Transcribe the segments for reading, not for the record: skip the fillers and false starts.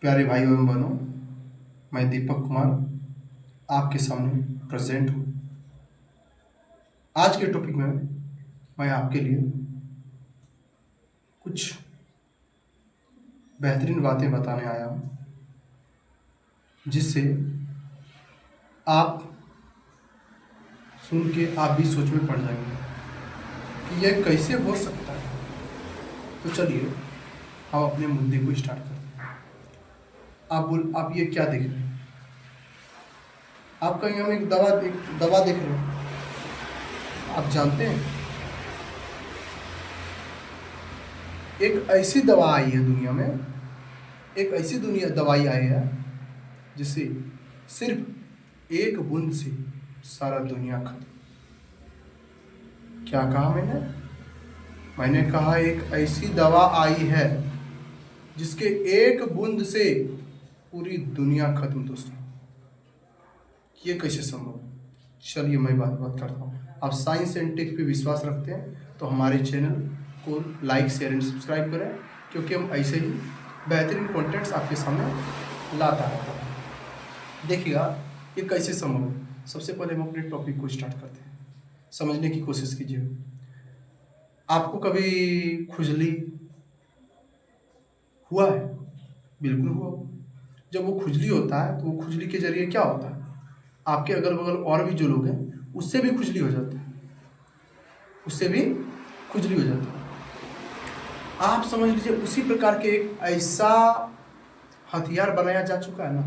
प्यारे भाइयों एवं बहनों, मैं दीपक कुमार आपके सामने प्रेजेंट हूँ। आज के टॉपिक में मैं आपके लिए कुछ बेहतरीन बातें बताने आया हूँ, जिससे आप सुन के आप भी सोच में पड़ जाएंगे कि यह कैसे हो सकता है। तो चलिए हम अपने मुद्दे को स्टार्ट करते हैं। आप ये क्या देख रहे हैं? आप कहीं हम एक दवा देख रहे हैं। आप जानते हैं एक ऐसी दवा आई है दुनिया में, एक ऐसी दवाई आई है जिससे सिर्फ एक बूंद से सारा दुनिया खत्म। क्या कहा मैंने कहा एक ऐसी दवा आई है जिसके एक बूंद से पूरी दुनिया खत्म। दोस्तों, ये कैसे संभव है? चलिए मैं बात करता हूँ। आप साइंस एंड टेक पे विश्वास रखते हैं तो हमारे चैनल को लाइक, शेयर एंड सब्सक्राइब करें, क्योंकि हम ऐसे ही बेहतरीन कंटेंट्स आपके सामने लाता रहता है। देखिएगा ये कैसे संभव है। सबसे पहले हम अपने टॉपिक को स्टार्ट करते हैं, समझने की कोशिश कीजिए। आपको कभी खुजली हुआ है? बिल्कुल हुआ। जब वो खुजली होता है तो वो खुजली के जरिए क्या होता है, आपके अगल बगल और भी जो लोग हैं उससे भी खुजली हो जाती है, उससे भी खुजली हो जाती है। आप समझ लीजिए उसी प्रकार के एक ऐसा हथियार बनाया जा चुका है ना,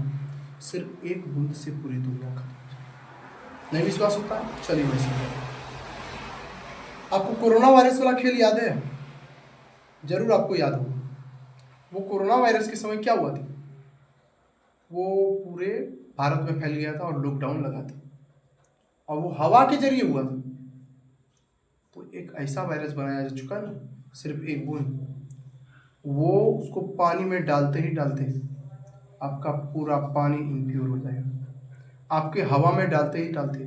सिर्फ एक बूंद से पूरी दुनिया खत्म हो जाए। नहीं विश्वास होता? चलिए मैं समझाता हूं। आपको कोरोना वायरस वाला खेल याद है? जरूर आपको याद होगा। वो कोरोना वायरस के समय क्या हुआ था? वो पूरे भारत में फैल गया था और लॉकडाउन लगा था, और वो हवा के जरिए हुआ था। तो एक ऐसा वायरस बनाया जा चुका ना, सिर्फ एक बूंद, वो उसको पानी में डालते ही डालते आपका पूरा पानी इम्प्योर हो जाएगा। आपके हवा में डालते ही डालते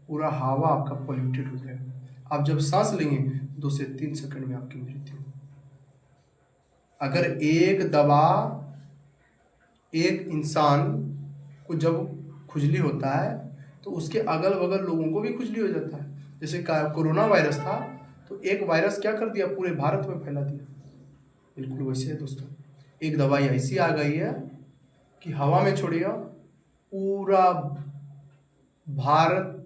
पूरा हवा आपका पोल्यूटेड हो जाएगा। आप जब सांस लेंगे 2 से 3 सेकंड में आपकी मृत्यु। अगर एक दवा एक इंसान को जब खुजली होता है तो उसके अगल बगल लोगों को भी खुजली हो जाता है। जैसे कोरोना वायरस था तो एक वायरस क्या कर दिया, पूरे भारत में फैला दिया। बिल्कुल वैसे है दोस्तों, एक दवाई ऐसी आ गई है कि हवा में छोड़िएगा, पूरा भारत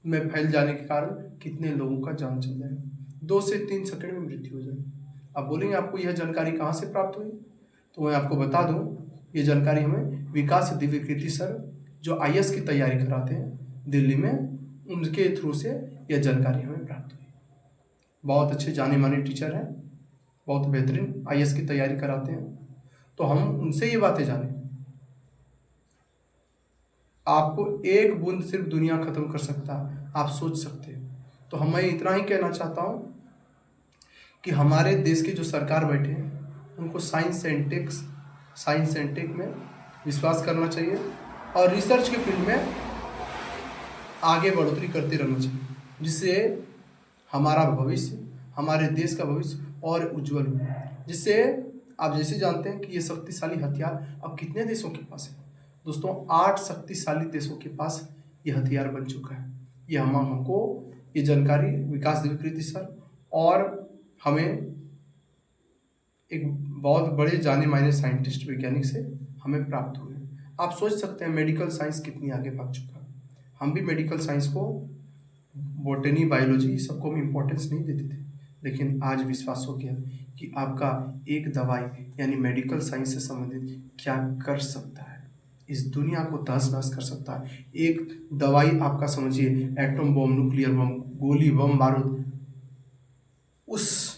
में फैल जाने के कारण कितने लोगों का जान चल जाएगा। 2 से 3 सेकंड में मृत्यु हो जाएगी। आप बोलेंगे आपको यह जानकारी कहाँ से प्राप्त हुई? तो मैं आपको बता दूं, ये जानकारी हमें विकास दिव्यकीर्ति सर, जो आईएएस की तैयारी कराते हैं दिल्ली में, उनके थ्रू से यह जानकारी हमें प्राप्त हुई। बहुत अच्छे जाने माने टीचर हैं, बहुत बेहतरीन आईएएस की तैयारी कराते हैं, तो हम उनसे ये बातें जाने। आपको एक बूंद सिर्फ दुनिया खत्म कर सकता है, आप सोच सकते हैं। तो मैं इतना ही कहना चाहता हूँ कि हमारे देश के जो सरकार बैठे हैं उनको साइंस एंड टेक में विश्वास करना चाहिए और रिसर्च के फील्ड में आगे बढ़ोतरी करते रहना चाहिए, जिससे हमारा भविष्य, हमारे देश का भविष्य और उज्जवल हो। जिससे आप जैसे जानते हैं कि ये शक्तिशाली हथियार अब कितने देशों के पास है दोस्तों? 8 शक्तिशाली देशों के पास ये हथियार बन चुका है। ये हमको ये जानकारी विकास दिव्यकीर्ति सर और हमें एक बहुत बड़े जाने माने साइंटिस्ट, वैज्ञानिक से हमें प्राप्त हुए। आप सोच सकते हैं मेडिकल साइंस कितनी आगे भाग चुका है। हम भी मेडिकल साइंस को, बॉटनी, बायोलॉजी, सबको हम इम्पोर्टेंस नहीं देते थे, लेकिन आज विश्वास हो गया कि आपका एक दवाई यानी मेडिकल साइंस से संबंधित क्या कर सकता है, इस दुनिया को तहस नहस कर सकता है। एक दवाई आपका समझिए एटम बम, न्यूक्लियर बम, गोली बम, बारूद, उस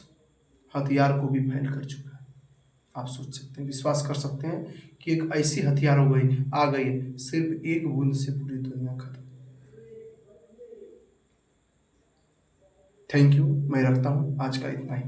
हथियार को भी फैल कर चुका है। आप सोच सकते हैं, विश्वास कर सकते हैं कि एक ऐसी हथियार आ गई है, सिर्फ एक बूंद से पूरी दुनिया खत्म। थैंक यू, मैं रखता हूँ, आज का इतना ही।